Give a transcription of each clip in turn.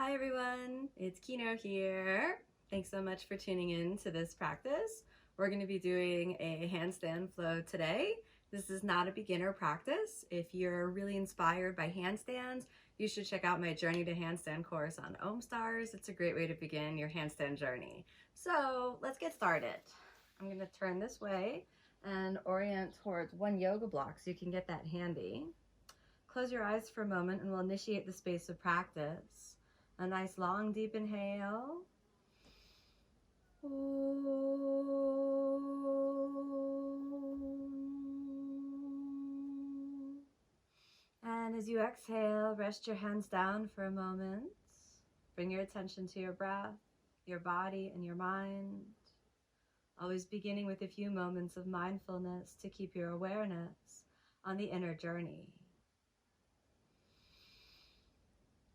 Hi everyone, it's Kino here. Thanks so much for tuning in to this practice. We're going to be doing a handstand flow today. This is not a beginner practice. If you're really inspired by handstands, you should check out my Journey to Handstand course on OmStars. It's a great way to begin your handstand journey. So let's get started. I'm going to turn this way and orient towards one yoga block so you can get that handy. Close your eyes for a moment and we'll initiate the space of practice. A nice long deep inhale. And as you exhale, rest your hands down for a moment. Bring your attention to your breath, your body, and your mind. Always beginning with a few moments of mindfulness to keep your awareness on the inner journey.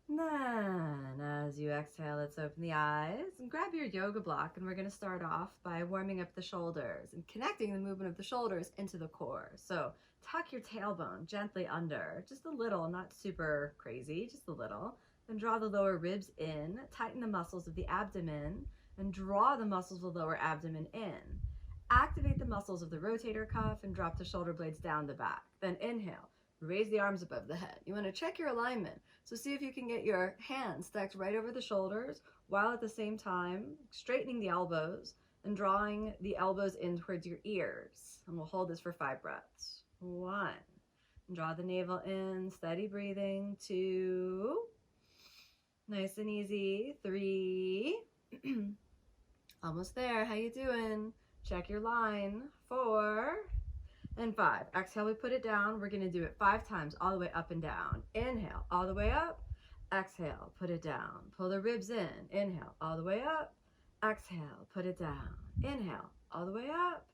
Then, as you exhale, let's open the eyes and grab your yoga block. And we're going to start off by warming up the shoulders and connecting the movement of the shoulders into the core. So tuck your tailbone gently under, just a little, not super crazy, just a little. Then draw the lower ribs in, tighten the muscles of the abdomen, and draw the muscles of the lower abdomen in. Activate the muscles of the rotator cuff and drop the shoulder blades down the back. Then inhale. Raise the arms above the head. You want to check your alignment. So see if you can get your hands stacked right over the shoulders while at the same time straightening the elbows and drawing the elbows in towards your ears. And we'll hold this for 5 breaths. 1. Draw the navel in, steady breathing. 2. Nice and easy. 3. Almost there. How you doing? Check your line. 4. And 5. Exhale, we put it down. We're going to do it 5 times, all the way up and down. Inhale, all the way up. Exhale, put it down. Pull the ribs in. Inhale, all the way up. Exhale, put it down. Inhale, all the way up.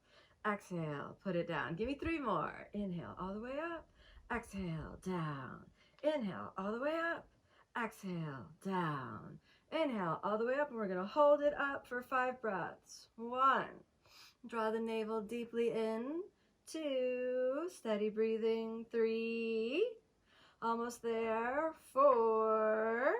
Exhale, put it down. Give me 3 more. Inhale, all the way up. Exhale, down. Inhale, all the way up. Exhale, down. Inhale, all the way up. And we're going to hold it up for 5 breaths. 1. Draw the navel deeply in. 2, steady breathing. 3, almost there. 4,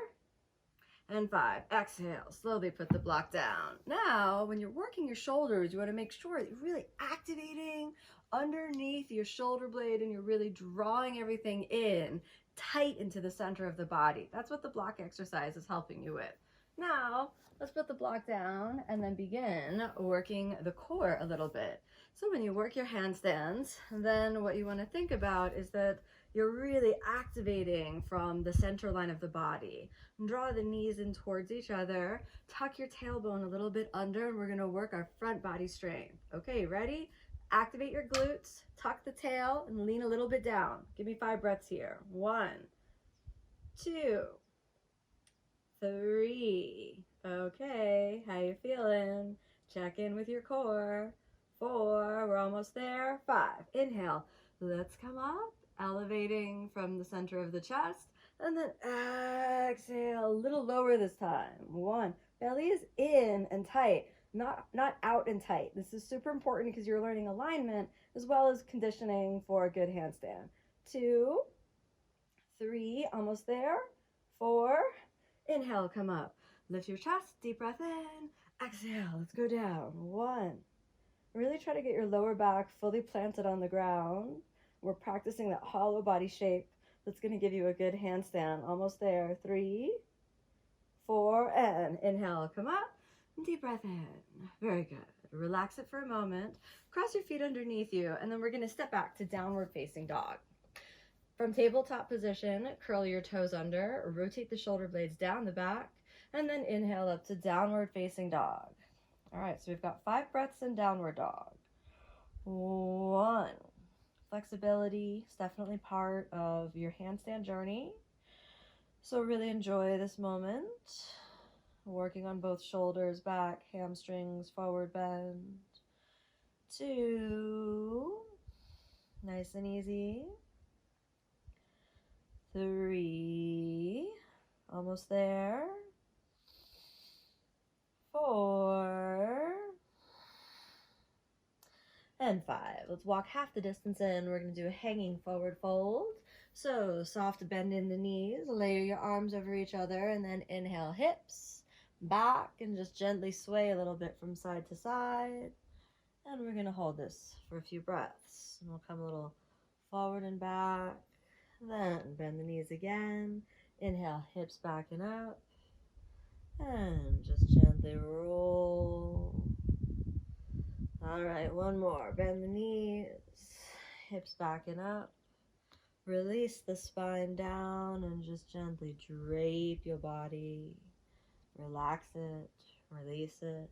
and 5. Exhale, slowly put the block down. Now, when you're working your shoulders, you want to make sure that you're really activating underneath your shoulder blade and you're really drawing everything in tight into the center of the body. That's what the block exercise is helping you with. Now, let's put the block down and then begin working the core a little bit. So when you work your handstands, then what you want to think about is that you're really activating from the center line of the body. Draw the knees in towards each other, tuck your tailbone a little bit under, and we're going to work our front body strength. Okay, ready? Activate your glutes, tuck the tail, and lean a little bit down. Give me 5 breaths here. 1, 2, 3. Okay, how you feeling? Check in with your core. 4, we're almost there. 5, inhale. Let's come up, elevating from the center of the chest. And then exhale, a little lower this time. 1, belly is in and tight, not out and tight. This is super important because you're learning alignment as well as conditioning for a good handstand. 2, 3, almost there. 4, inhale, come up. Lift your chest, deep breath in. Exhale, let's go down. 1. Really try to get your lower back fully planted on the ground. We're practicing that hollow body shape that's going to give you a good handstand. Almost there. 3, 4, and inhale, come up. Deep breath in. Very good. Relax it for a moment. Cross your feet underneath you, and then we're going to step back to downward facing dog. From tabletop position, curl your toes under, rotate the shoulder blades down the back, and then inhale up to downward facing dog. All right, so we've got 5 breaths in downward dog. 1. Flexibility is definitely part of your handstand journey. So really enjoy this moment. Working on both shoulders, back, hamstrings, forward bend. 2. Nice and easy. 3. Almost there. 4. and 5. Let's walk half the distance in. We're going to do a hanging forward fold. So soft bend in the knees, layer your arms over each other, and then inhale hips back and just gently sway a little bit from side to side. And we're going to hold this for a few breaths. And we'll come a little forward and back. Then bend the knees again. Inhale, hips back and up. And just gently roll. All right, one more. Bend the knees, hips back and up. Release the spine down and just gently drape your body. Relax it, release it.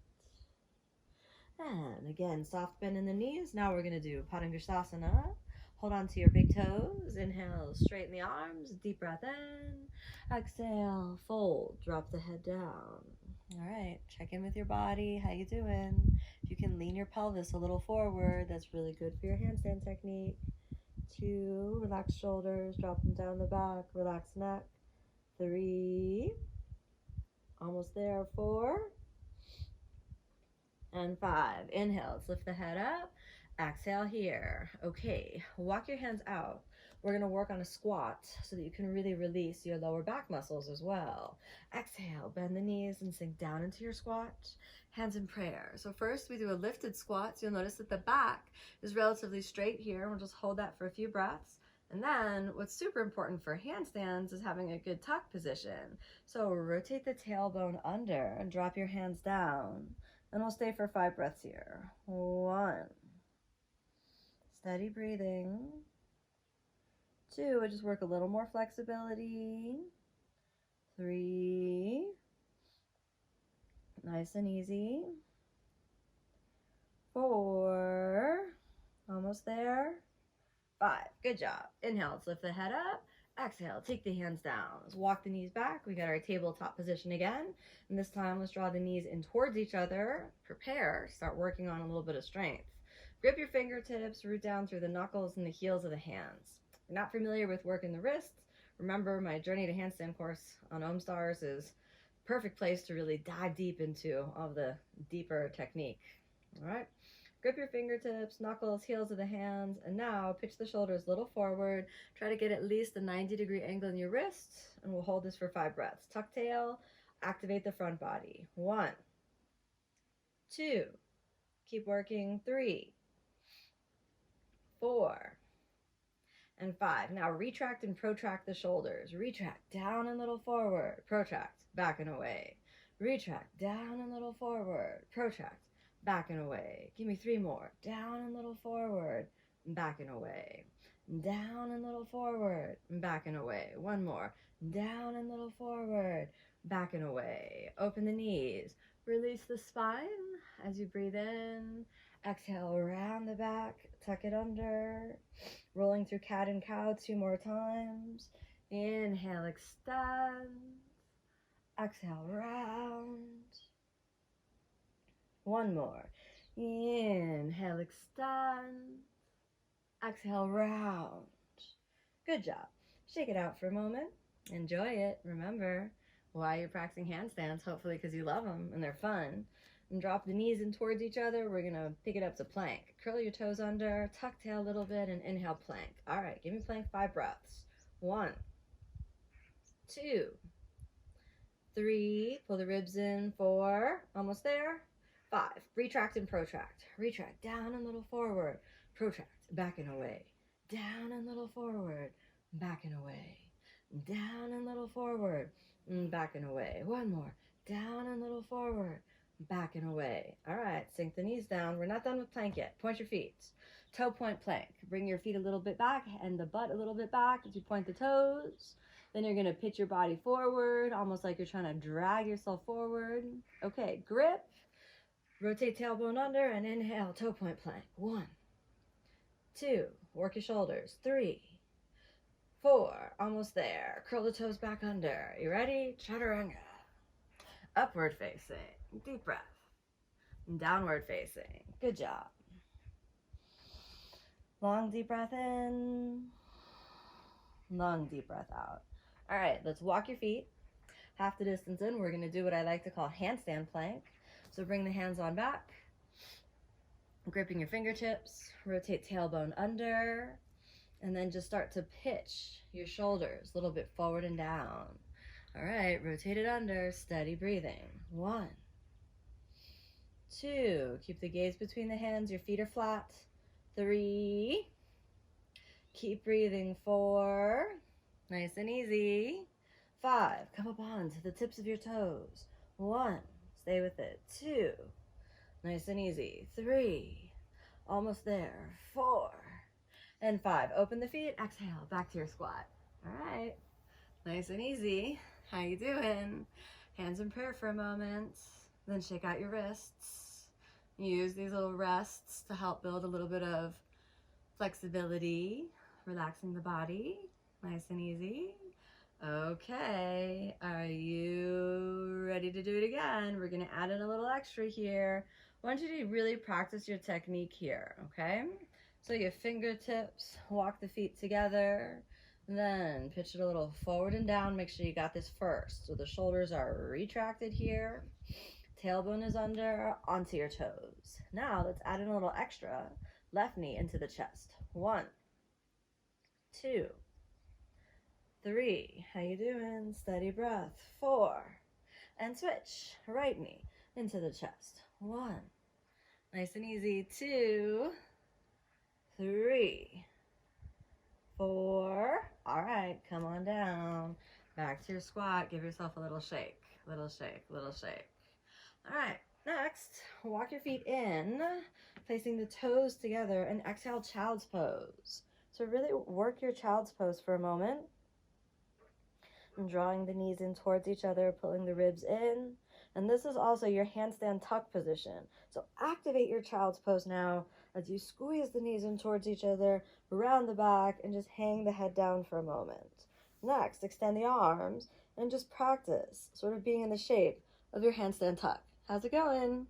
And again, soft bend in the knees. Now we're going to do Padangusthasana. Hold on to your big toes. Inhale, straighten the arms. Deep breath in. Exhale, fold. Drop the head down. All right, check in with your body. How you doing? If you can lean your pelvis a little forward, that's really good for your handstand technique. 2, relax shoulders. Drop them down the back. Relax neck. 3, almost there. 4. And 5. Inhale, let's lift the head up. Exhale here. Okay, walk your hands out. We're going to work on a squat so that you can really release your lower back muscles as well. Exhale, bend the knees and sink down into your squat. Hands in prayer. So first we do a lifted squat. So you'll notice that the back is relatively straight here. We'll just hold that for a few breaths. And then what's super important for handstands is having a good tuck position. So rotate the tailbone under and drop your hands down. And we'll stay for 5 breaths here. 1. Steady breathing. 2, I just work a little more flexibility. 3. Nice and easy. 4. Almost there. 5. Good job. Inhale, let's lift the head up. Exhale, take the hands down. Let's walk the knees back. We got our tabletop position again. And this time, let's draw the knees in towards each other. Prepare. Start working on a little bit of strength. Grip your fingertips, root down through the knuckles and the heels of the hands. If you're not familiar with working the wrists, remember my Journey to Handstand course on OmStars is a perfect place to really dive deep into all the deeper technique. All right. Grip your fingertips, knuckles, heels of the hands, and now pitch the shoulders a little forward. Try to get at least a 90-degree angle in your wrists, and we'll hold this for 5 breaths. Tuck tail, activate the front body. 1, 2, keep working. 3, 4, and 5. Now retract and protract the shoulders. Retract, down and little forward. Protract, back and away. Retract, down and little forward. Protract, back and away. Give me 3 more. Down and little forward, back and away. Down and little forward, back and away. 1 more. Down and little forward, back and away. Open the knees. Release the spine as you breathe in. Exhale, around the back. Tuck it under. Rolling through cat and cow 2 more times. Inhale, extend. Exhale, round. 1 more. Inhale, extend. Exhale, round. Good job. Shake it out for a moment. Enjoy it. Remember, why you're practicing handstands, hopefully because you love them and they're fun. And drop the knees in towards each other. We're going to pick it up to plank. Curl your toes under, tuck tail a little bit, and inhale, plank. All right, give me plank 5 breaths. 1, 2, 3, pull the ribs in. 4, almost there. 5, retract and protract. Retract, down and little forward. Protract, back and away. Down and little forward, back and away. Down and little forward, back and away. 1 more. Down and little forward, back and away. All right, sink the knees down. We're not done with plank yet. Point your feet. Toe point plank. Bring your feet a little bit back and the butt a little bit back as you point the toes. Then you're going to pitch your body forward, almost like you're trying to drag yourself forward. Okay, grip. Rotate tailbone under and inhale, toe point plank. 1, 2, work your shoulders. 3, 4, almost there. Curl the toes back under. You ready? Chaturanga. Upward facing. Deep breath. Downward facing. Good job. Long deep breath in. Long deep breath out. All right, let's walk your feet. Half the distance in, we're going to do what I like to call handstand plank. So bring the hands on back. Gripping your fingertips, rotate tailbone under, and then just start to pitch your shoulders a little bit forward and down. All right, rotate it under, steady breathing. 1, 2, keep the gaze between the hands, your feet are flat. 3, keep breathing. 4, nice and easy. 5, come up onto the tips of your toes. 1, stay with it. 2, nice and easy. 3, almost there. 4, and 5. Open the feet, exhale, back to your squat. All right, nice and easy. How you doing? Hands in prayer for a moment, then shake out your wrists. Use these little rests to help build a little bit of flexibility, relaxing the body, nice and easy. Okay, are you ready to do it again? We're gonna add in a little extra here. I want you to really practice your technique here, okay? So your fingertips, walk the feet together, then pitch it a little forward and down. Make sure you got this first. So the shoulders are retracted here. Tailbone is under, onto your toes. Now let's add in a little extra. Left knee into the chest. 1, 2, 3. How you doing? Steady breath. 4, and switch. Right knee into the chest. 1, nice and easy. 2, 3, 4. All right, come on down. Back to your squat. Give yourself a little shake, little shake, little shake. All right, next, walk your feet in, placing the toes together, and exhale, child's pose. So really work your child's pose for a moment. And drawing the knees in towards each other, pulling the ribs in. And this is also your handstand tuck position. So activate your child's pose now as you squeeze the knees in towards each other, around the back, and just hang the head down for a moment. Next, extend the arms and just practice sort of being in the shape of your handstand tuck. How's it going?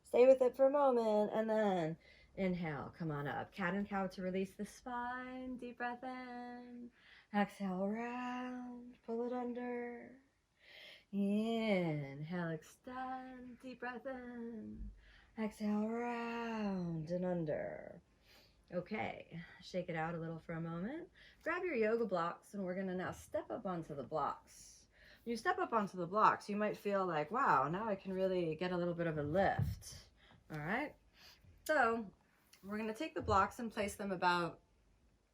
Stay with it for a moment, and then inhale, come on up. Cat and cow to release the spine. Deep breath in. Exhale, round, pull it under. Inhale, extend, deep breath in. Exhale, round and under. Okay, shake it out a little for a moment. Grab your yoga blocks, and we're gonna now step up onto the blocks. When you step up onto the blocks, you might feel like, wow, now I can really get a little bit of a lift. All right, so we're gonna take the blocks and place them about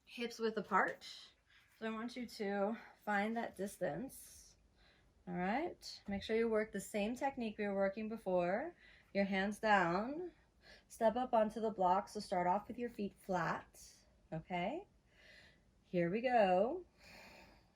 hips width apart. So I want you to find that distance. All right, make sure you work the same technique we were working before. Your hands down, step up onto the blocks. So start off with your feet flat, okay? Here we go.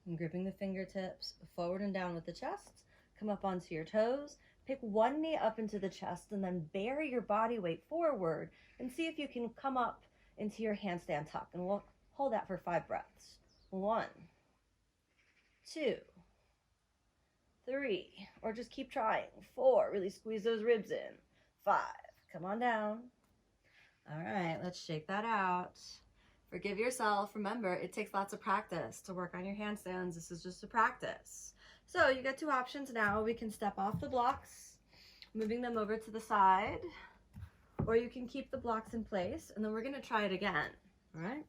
I'm gripping the fingertips forward and down with the chest. Come up onto your toes. Pick one knee up into the chest and then bury your body weight forward and see if you can come up into your handstand tuck. And we'll hold that for 5 breaths. 1, 2, 3, or just keep trying. 4, really squeeze those ribs in. 5, come on down. All right, let's shake that out. Forgive yourself. Remember, it takes lots of practice to work on your handstands. This is just a practice. So you got 2 options now. We can step off the blocks, moving them over to the side, or you can keep the blocks in place, and then we're gonna try it again, all right?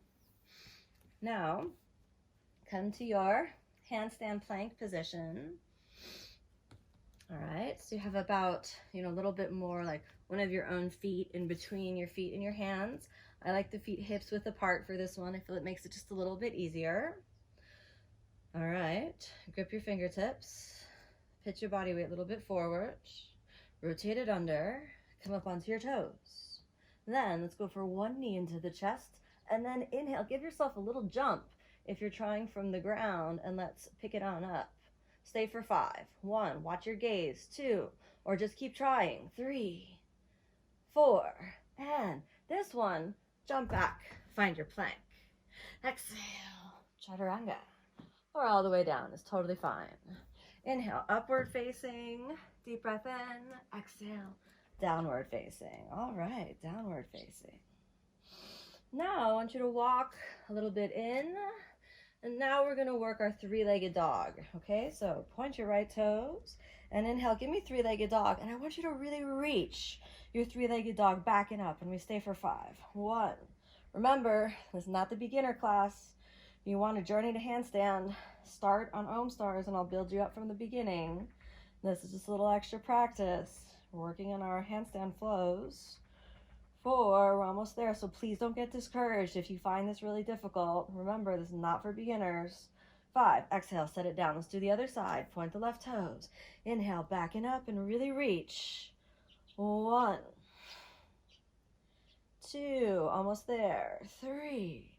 Now, come to your handstand plank position. All right, so you have about, a little bit more like one of your own feet in between your feet and your hands. I like the feet hips width apart for this one. I feel it makes it just a little bit easier. All right, grip your fingertips, pitch your body weight a little bit forward, rotate it under, come up onto your toes. Then let's go for one knee into the chest, and then inhale, give yourself a little jump if you're trying from the ground, and let's pick it on up. Stay for 5. 1, watch your gaze. 2, or just keep trying. 3, 4, and this one, jump back, find your plank. Exhale, chaturanga, or all the way down is totally fine. Inhale, upward facing, deep breath in. Exhale, downward facing. All right, downward facing. Now I want you to walk a little bit in, And now we're gonna work our three-legged dog, okay? So point your right toes and inhale, give me three-legged dog. And I want you to really reach your three-legged dog back and up, and we stay for 5. 1. Remember, this is not the beginner class. If you want a journey to handstand, start on Om Stars and I'll build you up from the beginning. This is just a little extra practice. We're working on our handstand flows. 4, we're almost there, so please don't get discouraged if you find this really difficult. Remember, this is not for beginners. 5, exhale, set it down. Let's do the other side. Point the left toes. Inhale, back and up and really reach. 1, 2, almost there. 3,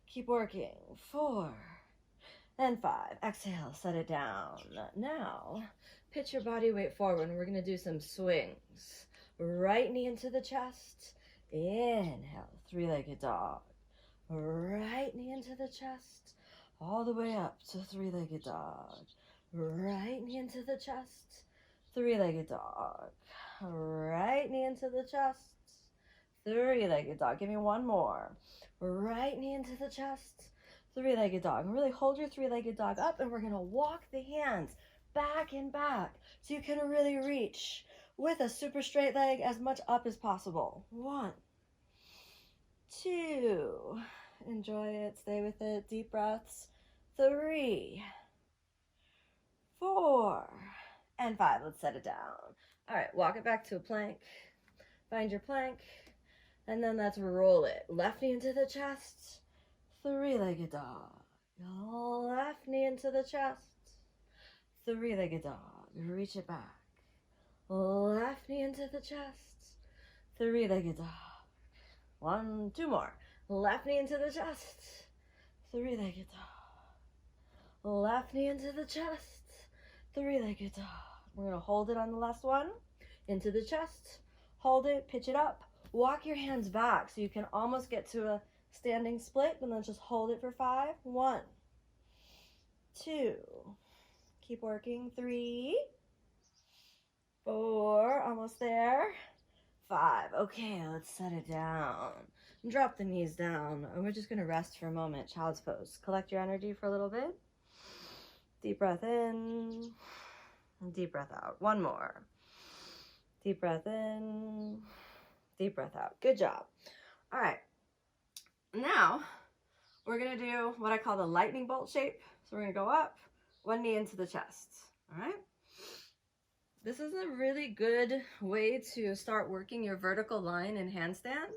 keep working. 4, and 5. Exhale, set it down. Now, pitch your body weight forward and we're gonna do some swings. Right knee into the chest. Inhale, three-legged dog. Right knee into the chest, all the way up to three-legged dog. Right knee into the chest, three-legged dog. Right knee into the chest, three-legged dog. Give me one more. Right knee into the chest, three-legged dog. And really hold your three-legged dog up, and we're gonna walk the hands back and back so you can really reach with a super straight leg as much up as possible. 1, 2, enjoy it, stay with it, deep breaths. 3, 4, and 5. Let's set it down. All right, walk it back to a plank. Find your plank, and then let's roll it. Left knee into the chest, three-legged dog. Left knee into the chest, three-legged dog. Reach it back. Left knee into the chest, three-legged dog. 1, 2 more. Left knee into the chest, three-legged dog. Left knee into the chest, three-legged dog. We're gonna hold it on the last one. Into the chest, hold it, pitch it up. Walk your hands back so you can almost get to a standing split, and then just hold it for 5. 1, 2, keep working. 3, 4, almost there. 5, okay, let's set it down. Drop the knees down, and we're just gonna rest for a moment, child's pose. Collect your energy for a little bit. Deep breath in, and deep breath out. One more. Deep breath in, deep breath out. Good job. All right, now we're gonna do what I call the lightning bolt shape. So we're gonna go up, one knee into the chest, all right? This is a really good way to start working your vertical line in handstand.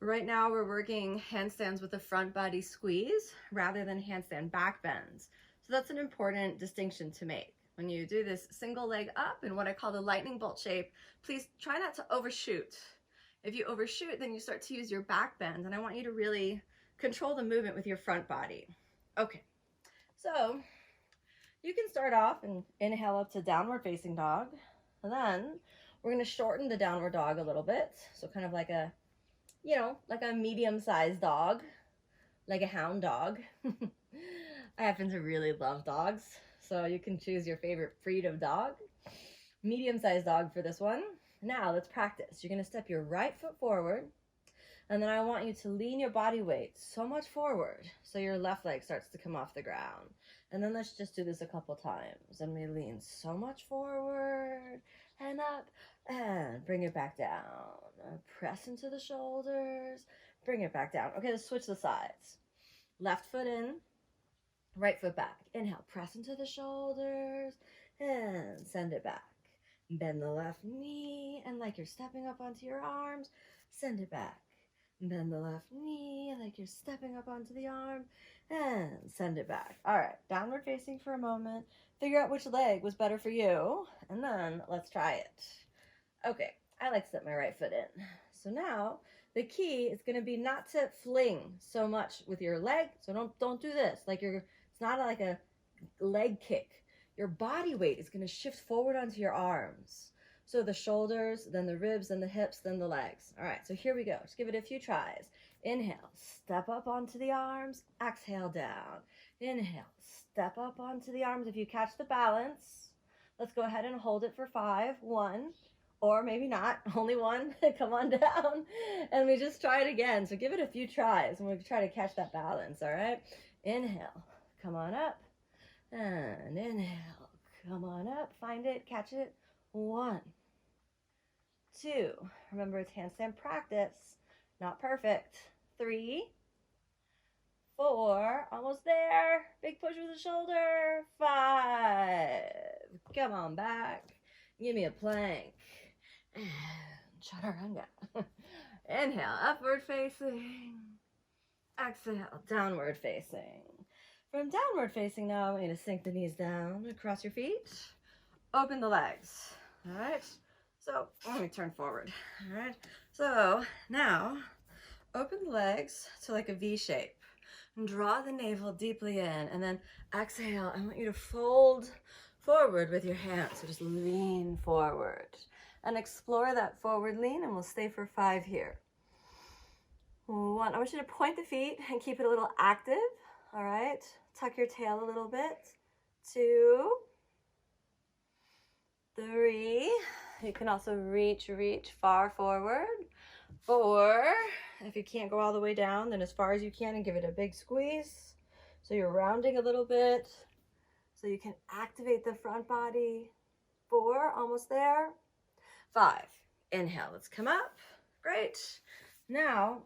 Right now we're working handstands with a front body squeeze rather than handstand back bends. So that's an important distinction to make. When you do this single leg up in what I call the lightning bolt shape, please try not to overshoot. If you overshoot, then you start to use your back bend, and I want you to really control the movement with your front body. Okay, so you can start off and inhale up to downward facing dog. And then we're going to shorten the downward dog a little bit. So kind of like a, you know, like a medium-sized dog, like a hound dog. I happen to really love dogs, so you can choose your favorite breed of dog. Medium-sized dog for this one. Now let's practice. You're going to step your right foot forward, and then I want you to lean your body weight so much forward so your left leg starts to come off the ground. And then let's just do this a couple times. And we lean so much forward and up and bring it back down. Press into the shoulders, bring it back down. Okay, let's switch the sides. Left foot in, right foot back. Inhale, press into the shoulders and send it back. Bend the left knee, and like you're stepping up onto your arms, send it back. Bend the left knee like you're stepping up onto the arm, and send it back. All right, downward facing for a moment. Figure out which leg was better for you, and then let's try it. Okay, I like to set my right foot in. So now the key is going to be not to fling so much with your leg. So don't do this. It's not like a leg kick. Your body weight is going to shift forward onto your arms. So the shoulders, then the ribs, then the hips, then the legs. All right, so here we go. Just give it a few tries. Inhale, step up onto the arms. Exhale, down. Inhale, step up onto the arms. If you catch the balance, let's go ahead and hold it for 5. 1, or maybe not, only 1. Come on down. And we just try it again. So give it a few tries, and we'll try to catch that balance, all right? Inhale, come on up. And inhale, come on up, find it, catch it. 1, 2, remember it's handstand practice, not perfect. 3, 4, almost there, big push with the shoulder. 5, come on back, give me a plank. And chaturanga. Inhale, upward facing. Exhale, downward facing. From downward facing now, I want you to sink the knees down across your feet. Open the legs. All right. So let me turn forward. All right. So now open the legs to like a V shape. And draw the navel deeply in. And then exhale. I want you to fold forward with your hands. So just lean forward. And explore that forward lean, and we'll stay for 5 here. 1, I want you to point the feet and keep it a little active. All right. Tuck your tail a little bit. 2, 3. You can also reach far forward. 4. If you can't go all the way down, then as far as you can and give it a big squeeze. So you're rounding a little bit so you can activate the front body. 4, almost there. 5, inhale, let's come up. Great. Now,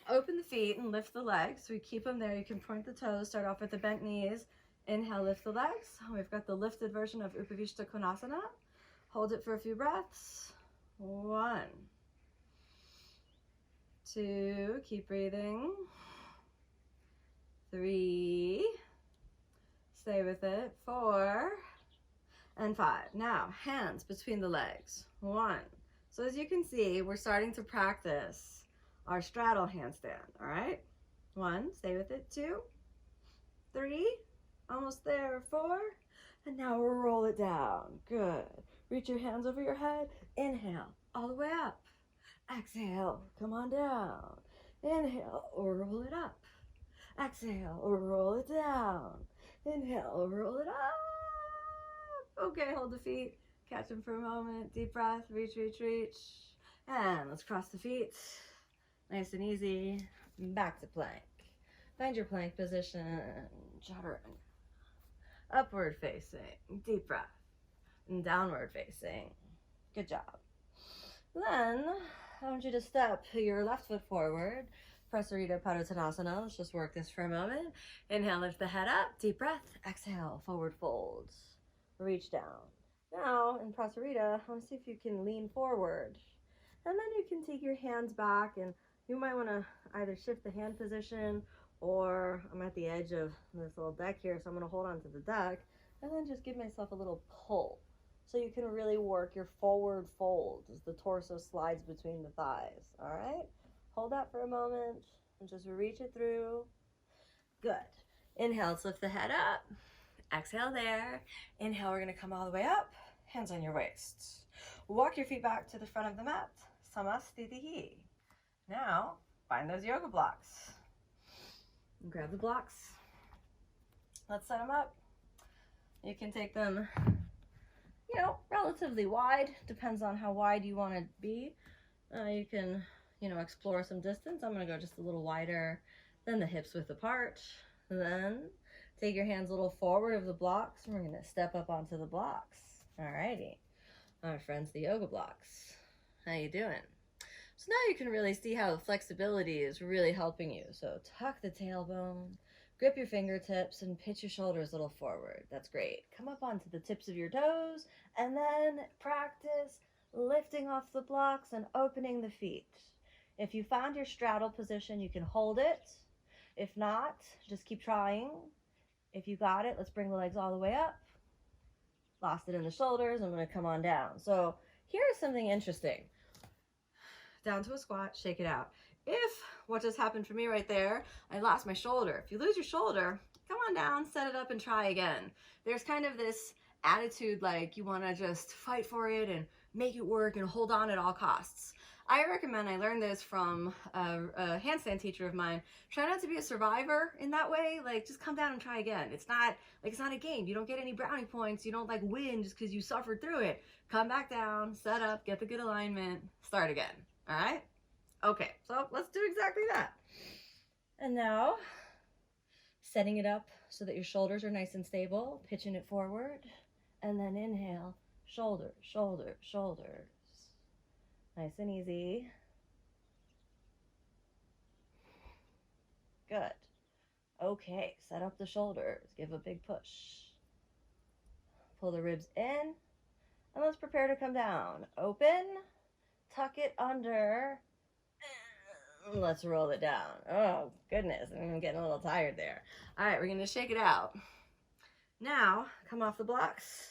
open the feet and lift the legs. So we keep them there. You can point the toes, start off with the bent knees. Inhale, lift the legs. We've got the lifted version of Upavishta Konasana. Hold it for a few breaths. 1, 2, keep breathing. 3, stay with it. 4, and 5. Now, hands between the legs. 1. So as you can see, we're starting to practice our straddle handstand, all right? 1, stay with it. 2, 3, almost there. 4, and now we'll roll it down. Good. Reach your hands over your head. Inhale, all the way up. Exhale, come on down. Inhale, or roll it up. Exhale, or roll it down. Inhale, or roll it up. Okay, hold the feet, catch them for a moment, deep breath, reach, and let's cross the feet, nice and easy, back to plank. Find your plank position, chaturanga, upward facing, deep breath, and downward facing, good job. Then, I want you to step your left foot forward, Prasarita Padottanasana. Let's just work this for a moment. Inhale, lift the head up, deep breath, exhale, forward fold. Reach down. Now in Prasarita, I want to see if you can lean forward. And then you can take your hands back, and you might want to either shift the hand position, or I'm at the edge of this little deck here, so I'm going to hold on to the deck and then just give myself a little pull. So you can really work your forward fold as the torso slides between the thighs. All right? Hold that for a moment and just reach it through. Good. Inhale, let's lift the head up. Exhale there. Inhale, we're going to come all the way up. Hands on your waist. Walk your feet back to the front of the mat. Samastitihi. Now, find those yoga blocks. Grab the blocks. Let's set them up. You can take them, relatively wide. Depends on how wide you want to be. You can, explore some distance. I'm going to go just a little wider than the hips width apart. Then take your hands a little forward of the blocks. We're going to step up onto the blocks. Alrighty. My friends, the yoga blocks. How you doing? So now you can really see how flexibility is really helping you. So tuck the tailbone, grip your fingertips, and pitch your shoulders a little forward. That's great. Come up onto the tips of your toes, and then practice lifting off the blocks and opening the feet. If you found your straddle position, you can hold it. If not, just keep trying. If you got it, let's bring the legs all the way up. Lost it in the shoulders. I'm going to come on down. So here's something interesting. Down to a squat, shake it out. If what just happened for me right there, I lost my shoulder. If you lose your shoulder, come on down, set it up, and try again. There's kind of this attitude like you want to just fight for it and make it work and hold on at all costs. I recommend, I learned this from a handstand teacher of mine, try not to be a survivor in that way. Like, just come down and try again. It's not a game. You don't get any brownie points. You don't win just because you suffered through it. Come back down, set up, get the good alignment, start again. All right? Okay, so let's do exactly that. And now, setting it up so that your shoulders are nice and stable, pitching it forward. And then inhale, shoulders, shoulders, shoulders. Nice and easy. Good. Okay, set up the shoulders. Give a big push. Pull the ribs in. And let's prepare to come down. Open. Tuck it under. Let's roll it down. Oh, goodness. I'm getting a little tired there. All right, we're going to shake it out. Now, come off the blocks.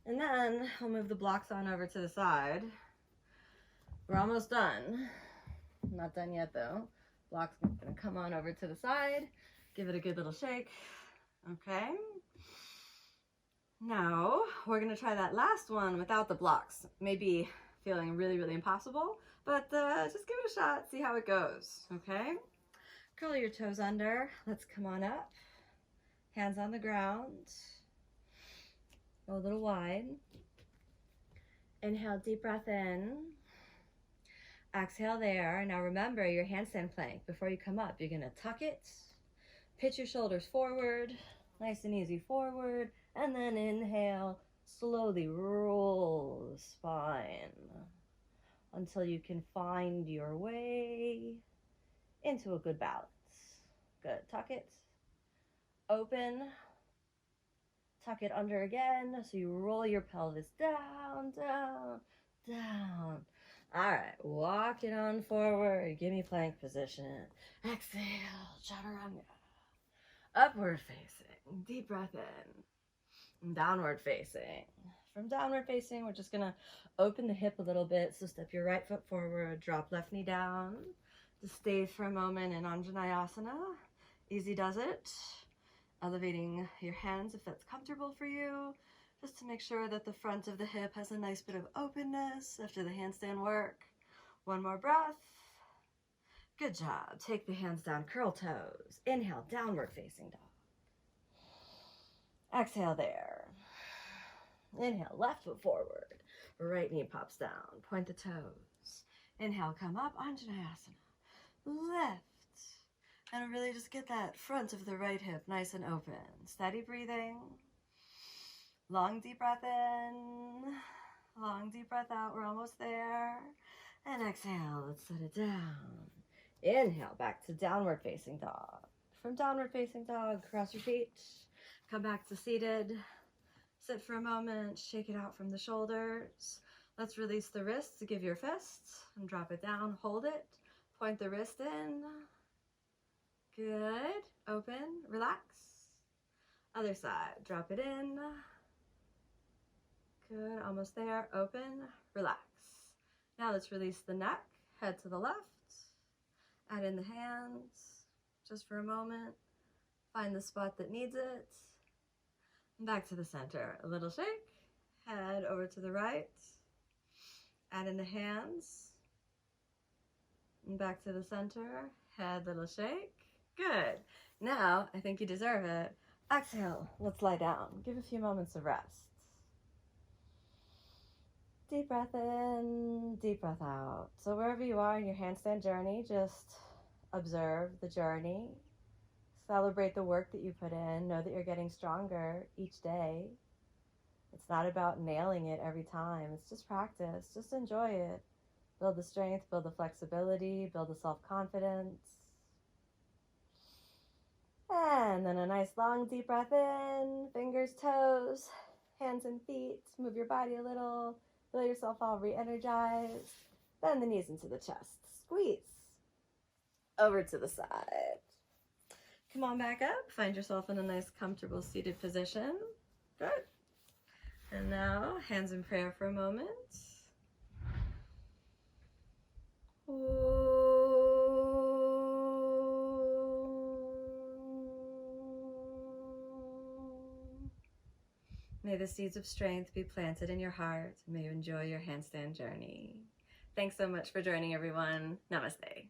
And then I'll move the blocks on over to the side. We're almost done. Not done yet, though. Blocks are going to come on over to the side. Give it a good little shake. Okay. Now, we're going to try that last one without the blocks. Maybe feeling really, really impossible, but just give it a shot, see how it goes, okay? Curl your toes under. Let's come on up. Hands on the ground. Go a little wide. Inhale, deep breath in. Exhale there. Now remember your handstand plank. Before you come up, you're going to tuck it. Pitch your shoulders forward. Nice and easy forward. And then inhale, slowly roll the spine until you can find your way into a good balance. Good. Tuck it. Open. Tuck it under again. So you roll your pelvis down, down, down. All right. Walk it on forward. Give me plank position. Exhale. Chaturanga. Upward facing. Deep breath in. Downward facing. From downward facing, we're just going to open the hip a little bit. So step your right foot forward, drop left knee down. Just stay for a moment in Anjaneyasana. Easy does it. Elevating your hands if that's comfortable for you, just to make sure that the front of the hip has a nice bit of openness after the handstand work. One more breath. Good job. Take the hands down, curl toes. Inhale, downward facing dog. Exhale there. Inhale, left foot forward. Right knee pops down. Point the toes. Inhale, come up, Anjaneyasana. Lift. And really just get that front of the right hip nice and open. Steady breathing. Long deep breath in. Long deep breath out. We're almost there. And exhale, let's set it down. Inhale, back to downward facing dog. From downward facing dog, cross your feet. Come back to seated. Sit for a moment, shake it out from the shoulders. Let's release the wrists to give your fists and drop it down. Hold it. Point the wrist in. Good. Open. Relax. Other side. Drop it in. Good. Almost there. Open. Relax. Now let's release the neck. Head to the left. Add in the hands. Just for a moment. Find the spot that needs it. Back to the center. A little shake. Head over to the right. Add in the hands. And back to the center. Head, little shake. Good. Now, I think you deserve it. Exhale. Let's lie down. Give a few moments of rest. Deep breath in, deep breath out. So wherever you are in your handstand journey, just observe the journey. Celebrate the work that you put in. Know that you're getting stronger each day. It's not about nailing it every time. It's just practice. Just enjoy it. Build the strength, build the flexibility, build the self-confidence. And then a nice long deep breath in. Fingers, toes, hands and feet. Move your body a little. Feel yourself all re-energized. Bend the knees into the chest. Squeeze. Over to the side. Come on back up. Find yourself in a nice, comfortable seated position. Good. And now, hands in prayer for a moment. May the seeds of strength be planted in your heart. May you enjoy your handstand journey. Thanks so much for joining, everyone. Namaste.